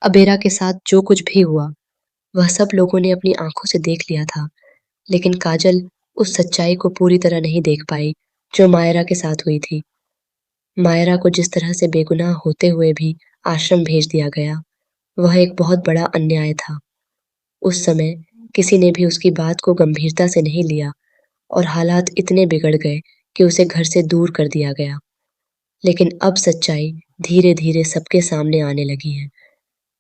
अबेरा के साथ जो कुछ भी हुआ, वह सब लोगों ने अपनी आँखों से देख लिया था, लेकिन काजल उस सच्चाई को पूरी तरह नहीं देख पाई, जो मायरा के साथ हुई थी। मायरा को जिस तरह से बेगुनाह होते हुए भी आश्रम भेज दिया गया, वह एक बहुत बड़ा अन्याय था। उस समय किसी ने भी उसकी बात को गंभीरता से नहीं लिया और हालात इतने बिगड़ गए कि उसे घर से दूर कर दिया गया। लेकिन अब सच्चाई धीरे-धीरे सबके सामने आने लगी है।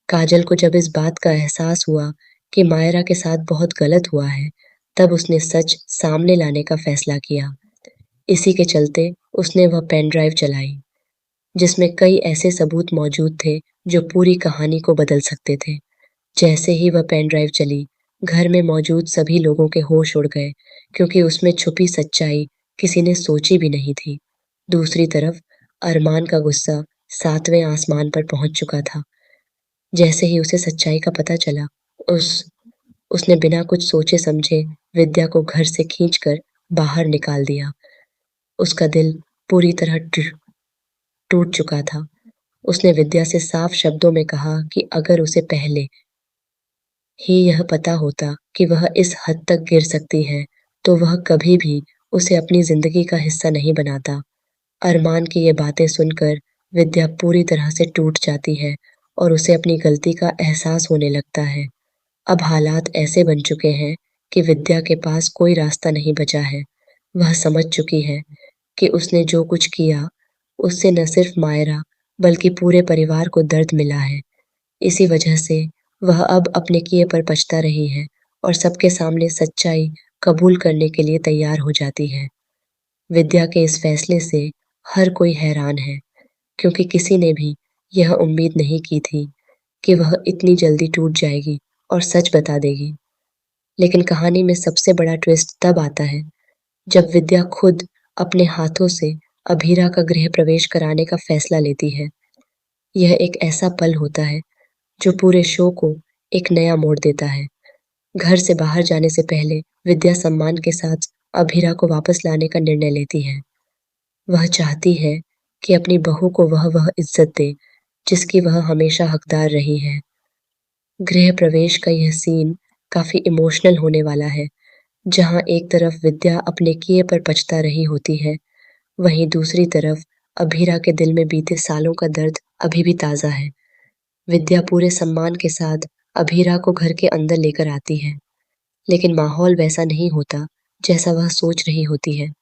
काजल को जब इस बात का एहसास हुआ कि मायरा के साथ बहुत गलत हुआ है, तब उसने सच सामने लाने का फैसला किया। इसी के चलते उसने वह पेन ड्राइव चलाई, जिसमें कई ऐसे सबूत मौजूद थे जो पूरी कहानी को बदल सकते थे। जैसे ही वह पेन ड्राइव चली, घर में मौजूद सभी लोगों के होश उड़ गए, क्योंकि उसमें छुपी सच्चाई किसी ने सोची भी नहीं थी। दूसरी तरफ अरमान का गुस्सा 7वें आसमान पर पहुंच चुका था। जैसे ही उसे सच्चाई का पता चला, उस उसने बिना कुछ सोचे समझे विद्या को घर से खींचकर बाहर निकाल दिया। उसका दिल पूरी तरह टूट चुका था। उसने विद्या से साफ शब्दों में कहा कि अगर उसे पहले ही यह पता होता कि वह इस हद तक गिर सकती है, तो वह कभी भी उसे अपनी जिंदगी का हिस्सा नहीं बनाता। अरमान की ये बातें सुनकर विद्या पूरी तरह से टूट जाती है और उसे अपनी गलती का एहसास होने लगता है। अब हालात ऐसे बन चुके हैं कि विद्या के पास कोई रास्ता नहीं बचा है। वह समझ चुकी है कि उसने जो कुछ किया, उससे न सिर्फ मायरा बल्कि पूरे परिवार को दर्द मिला है। इसी वजह से वह अब अपने किए पर पछता रही है और सबके सामने सच्चाई कबूल करने के लिए तैयार हो जाती है। विद्या के इस फैसले से हर कोई हैरान है, क्योंकि किसी ने भी यह उम्मीद नहीं की थी कि वह इतनी जल्दी टूट जाएगी और सच बता देगी। लेकिन कहानी में सबसे बड़ा ट्विस्ट तब आता है, जब विद्या खुद अपने हाथों से अभीरा का गृह प्रवेश कराने का फैसला लेती है। यह एक ऐसा पल होता है जो पूरे शो को एक नया मोड़ देता है। घर से बाहर जाने से पहले विद्या सम्मान के साथ अभीरा को वापस लाने का निर्णय लेती है। वह चाहती है कि अपनी बहू को वह इज्जत दे जिसकी वह हमेशा हकदार रही है। गृह प्रवेश का यह सीन काफी इमोशनल होने वाला है, जहां एक तरफ विद्या अपने किए पर पछता रही होती है, वहीं दूसरी तरफ अभीरा के दिल में बीते सालों का दर्द अभी भी ताजा है। विद्या पूरे सम्मान के साथ अभीरा को घर के अंदर लेकर आती है, लेकिन माहौल वैसा नहीं होता जैसा वह सोच रही होती है।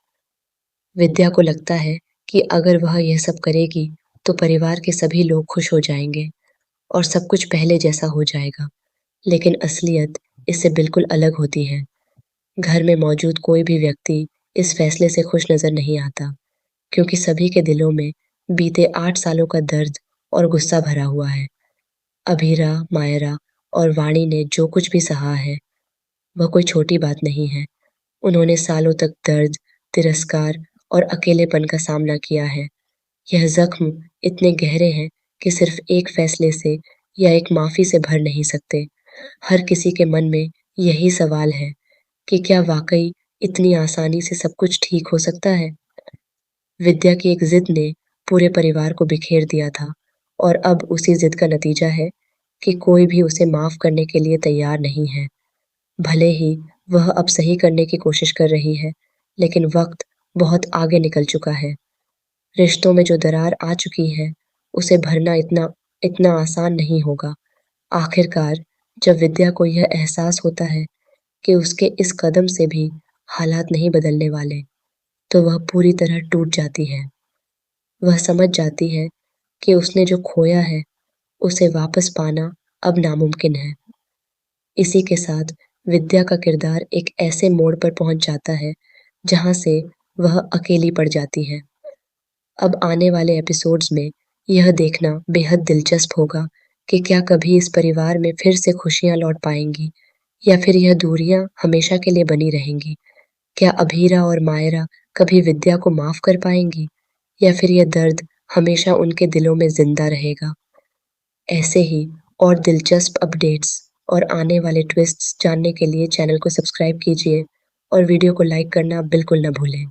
विद्या को लगता है कि अगर वह यह सब करेगी, तो परिवार के सभी लोग खुश हो जाएंगे और सब कुछ पहले जैसा हो जाएगा। लेकिन असलियत इससे बिल्कुल अलग होती है। घर में मौजूद कोई भी व्यक्ति इस फैसले से खुश नजर नहीं आता, क्योंकि सभी के दिलों में बीते 8 सालों का दर्द और गुस्सा भरा हुआ है। अभीरा, मायरा और वाणी ने जो कुछ भी सहा है, वह कोई छोटी बात नहीं है। उन्होंने सालों तक दर्द, तिरस्कार और अकेलेपन का सामना किया है। यह जख्म इतने गहरे हैं कि सिर्फ एक फैसले से या एक माफी से भर नहीं सकते। हर किसी के मन में यही सवाल है कि क्या वाकई इतनी आसानी से सब कुछ ठीक हो सकता है? विद्या की एक जिद ने पूरे परिवार को बिखेर दिया था और अब उसी जिद का नतीजा है कि कोई भी उसे माफ करने के लिए तैयार नहीं है। भले ही वह अब सही करने की कोशिश कर रही है, लेकिन वक्त बहुत आगे निकल चुका है। रिश्तों में जो दरार आ चुकी है, उसे भरना इतना इतना आसान नहीं होगा। आखिरकार जब विद्या को यह एहसास होता है कि उसके इस कदम से भी हालात नहीं बदलने वाले, तो वह पूरी तरह टूट जाती है। वह समझ जाती है कि उसने जो खोया है, उसे वापस पाना अब नामुमकिन है। इसी के साथ विद्या का किरदार एक ऐसे मोड़ पर पहुंच जाता है, जहां से वह अकेली पड़ जाती है। अब आने वाले एपिसोड्स में यह देखना बेहद दिलचस्प होगा कि क्या कभी इस परिवार में फिर से खुशियां लौट पाएंगी या फिर यह दूरियां हमेशा के लिए बनी रहेंगी। क्या अभीरा और मायरा कभी विद्या को माफ कर पाएंगी या फिर यह दर्द हमेशा उनके दिलों में जिंदा रहेगा। ऐसे ही और दिलचस्प अपडेट्स और आने वाले ट्विस्ट्स जानने के लिए चैनल को सब्सक्राइब कीजिए और वीडियो को लाइक करना बिल्कुल न भूलें।